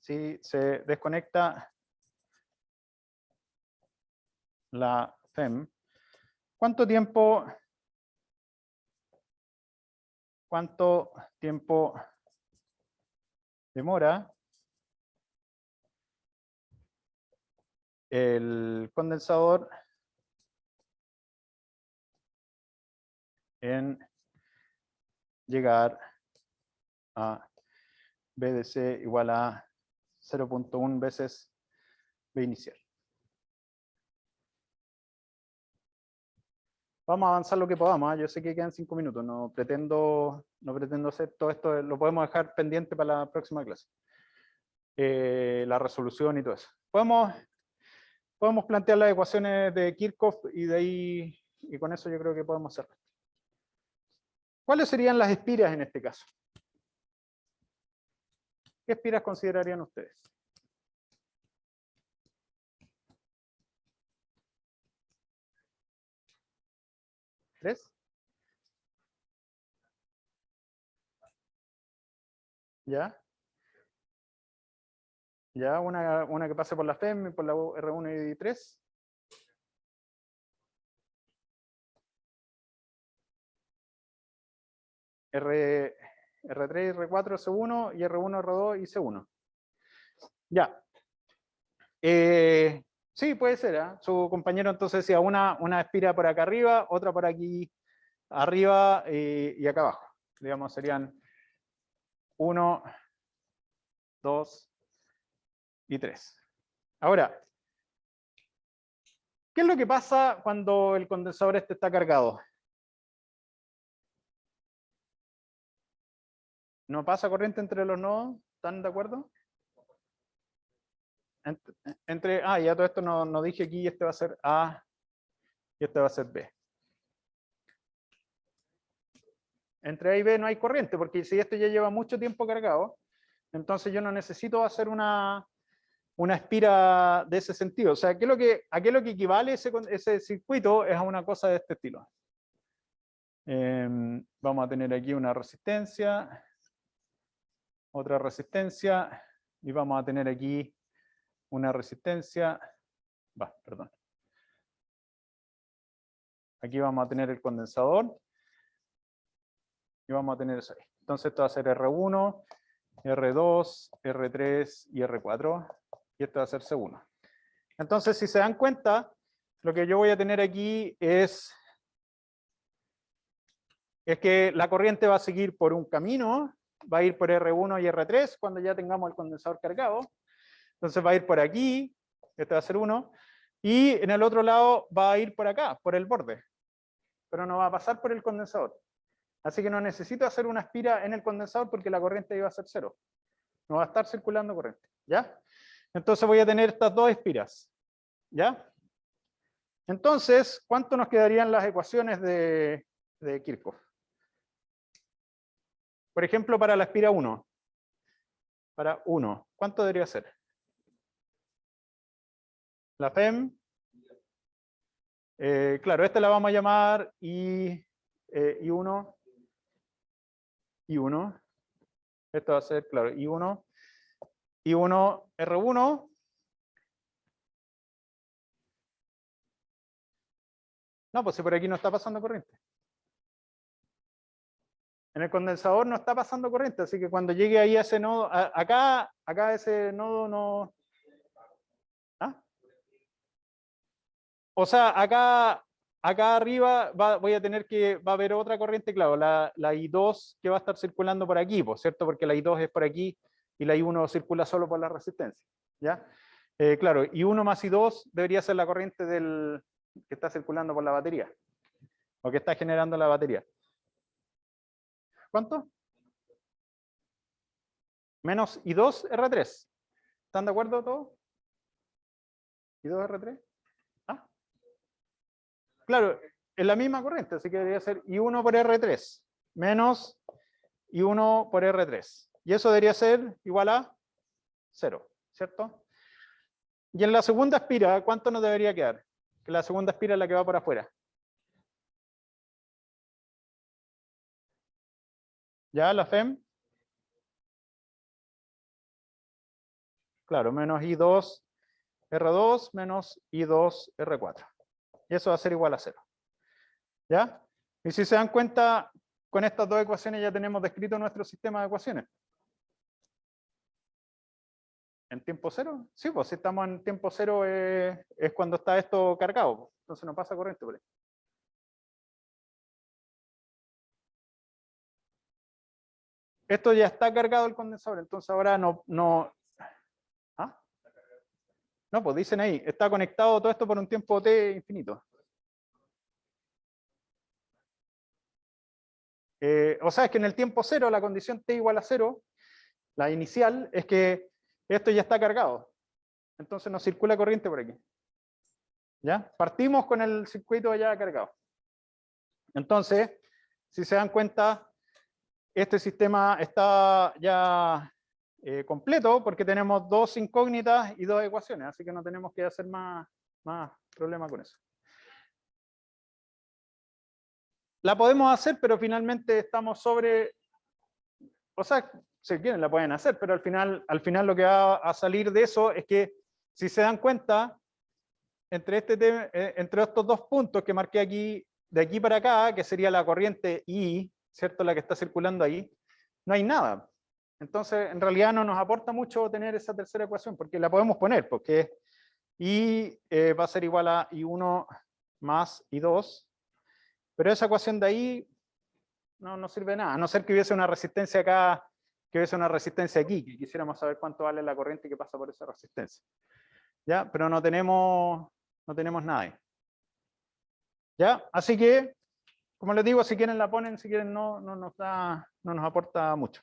Speaker 1: si se desconecta la FEM, ¿cuánto tiempo demora el condensador en llegar a BDC igual a 0.1 veces B inicial? Vamos a avanzar lo que podamos. Yo sé que quedan 5 minutos. No pretendo hacer todo esto. Lo podemos dejar pendiente para la próxima clase. La resolución y todo eso. Podemos plantear las ecuaciones de Kirchhoff y de ahí, y con eso yo creo que podemos hacerlo. ¿Cuáles serían las espiras en este caso? ¿Qué espiras considerarían ustedes? ¿Tres? ¿Ya? ¿Ya? Una que pase por la FEM, por la R1 y 3. R3, R4, C1 y R1, R2 y C1. Ya. Sí, puede ser. Su compañero entonces decía una espira por acá arriba, otra por aquí arriba y acá abajo. Digamos, serían 1, 2 y 3. Ahora, ¿qué es lo que pasa cuando el condensador este está cargado? ¿No pasa corriente entre los nodos? ¿Están de acuerdo? Ya todo esto no dije aquí, este va a ser A y este va a ser B. Entre A y B no hay corriente, porque si esto ya lleva mucho tiempo cargado, entonces yo no necesito hacer una espira de ese sentido. O sea, ¿a qué es lo que equivale ese circuito? Es a una cosa de este estilo. Vamos a tener aquí una resistencia, otra resistencia, y vamos a tener aquí una resistencia. Perdón. Aquí vamos a tener el condensador, y vamos a tener eso ahí. Entonces esto va a ser R1, R2, R3 y R4, y esto va a ser C1. Entonces, si se dan cuenta, lo que yo voy a tener aquí es que la corriente va a seguir por un camino, va a ir por R1 y R3 cuando ya tengamos el condensador cargado. Entonces va a ir por aquí, este va a ser 1, y en el otro lado va a ir por acá, por el borde, pero no va a pasar por el condensador. Así que no necesito hacer una espira en el condensador porque la corriente iba a ser 0. No va a estar circulando corriente, ¿ya? Entonces voy a tener estas dos espiras, ¿ya? Entonces, ¿cuánto nos quedarían las ecuaciones de Kirchhoff? Por ejemplo, para la espira 1. Para 1, ¿cuánto debería ser? La FEM. Claro, esta la vamos a llamar I1. I1. Esto va a ser, claro, I1. I1 R1. No, pues si por aquí no está pasando corriente. En el condensador no está pasando corriente, así que cuando llegue ahí a ese nodo, acá ese nodo no... ¿Ah? O sea, acá arriba voy a tener va a haber otra corriente, claro, la I2 que va a estar circulando por aquí, ¿cierto? Porque la I2 es por aquí y la I1 circula solo por la resistencia, ¿ya? Claro, I1 más I2 debería ser la corriente que está circulando por la batería, o que está generando la batería. ¿Cuánto? Menos I2 R3. ¿Están de acuerdo todos? ¿I2 R3? ¿Ah? Claro, es la misma corriente, así que debería ser I1 por R3 menos I1 por R3. Y eso debería ser igual a 0, ¿cierto? Y en la segunda espira, ¿cuánto nos debería quedar? Que la segunda espira es la que va por afuera. ¿Ya? La FEM. Claro, menos I2 R2 menos I2 R4. Y eso va a ser igual a 0. ¿Ya? Y si se dan cuenta, con estas dos ecuaciones ya tenemos descrito nuestro sistema de ecuaciones. ¿En tiempo cero? Sí, pues si estamos en tiempo cero es cuando está esto cargado, pues. Entonces no pasa corriente por ahí. Esto ya está cargado el condensador, entonces ahora no. ¿Ah? No, pues dicen ahí, está conectado todo esto por un tiempo t infinito. O sea, es que en el tiempo cero, la condición t igual a 0, la inicial, es que esto ya está cargado. Entonces no circula corriente por aquí. ¿Ya? Partimos con el circuito ya cargado. Entonces, si se dan cuenta, este sistema está ya completo porque tenemos dos incógnitas y dos ecuaciones, así que no tenemos que hacer más problema con eso. La podemos hacer, pero finalmente estamos sobre... O sea, si quieren la pueden hacer, pero al final lo que va a salir de eso es que, si se dan cuenta, entre estos dos puntos que marqué aquí, de aquí para acá, que sería la corriente I, ¿cierto? La que está circulando ahí, no hay nada. Entonces, en realidad no nos aporta mucho tener esa tercera ecuación, porque la podemos poner, porque I va a ser igual a I1 más I2, pero esa ecuación de ahí no sirve de nada, a no ser que hubiese una resistencia acá que hubiese una resistencia aquí, que quisiéramos saber cuánto vale la corriente que pasa por esa resistencia. ¿Ya? Pero no tenemos nada ahí. ¿Ya? Así que, como les digo, si quieren la ponen, si quieren no nos aporta mucho.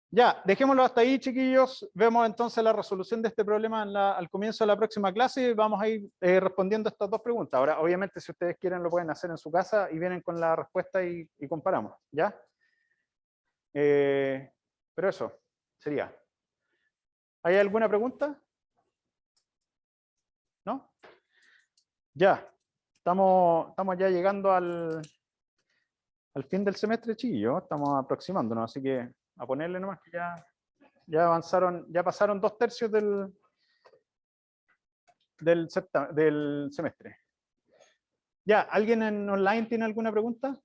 Speaker 1: Ya, dejémoslo hasta ahí, chiquillos. Vemos entonces la resolución de este problema al comienzo de la próxima clase y vamos a ir respondiendo estas dos preguntas. Ahora, obviamente, si ustedes quieren, lo pueden hacer en su casa y vienen con la respuesta y comparamos, ¿ya? Pero eso sería. ¿Hay alguna pregunta? ¿No? Ya, estamos ya llegando al fin del semestre, chiquillos. Estamos aproximándonos, así que a ponerle nomás que ya avanzaron, ya pasaron 2/3 del semestre. Ya, ¿alguien en online tiene alguna pregunta?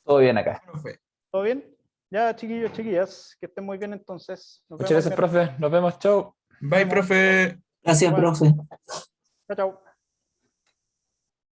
Speaker 2: Todo bien acá.
Speaker 3: Profe.
Speaker 1: ¿Todo bien? Ya, chiquillos, chiquillas, que estén muy bien entonces. Nos
Speaker 2: Muchas gracias,
Speaker 1: vemos.
Speaker 2: profe. Nos vemos. Chau.
Speaker 3: Bye, profe.
Speaker 4: Gracias,
Speaker 1: Bueno.
Speaker 4: profe.
Speaker 1: Chao, chao.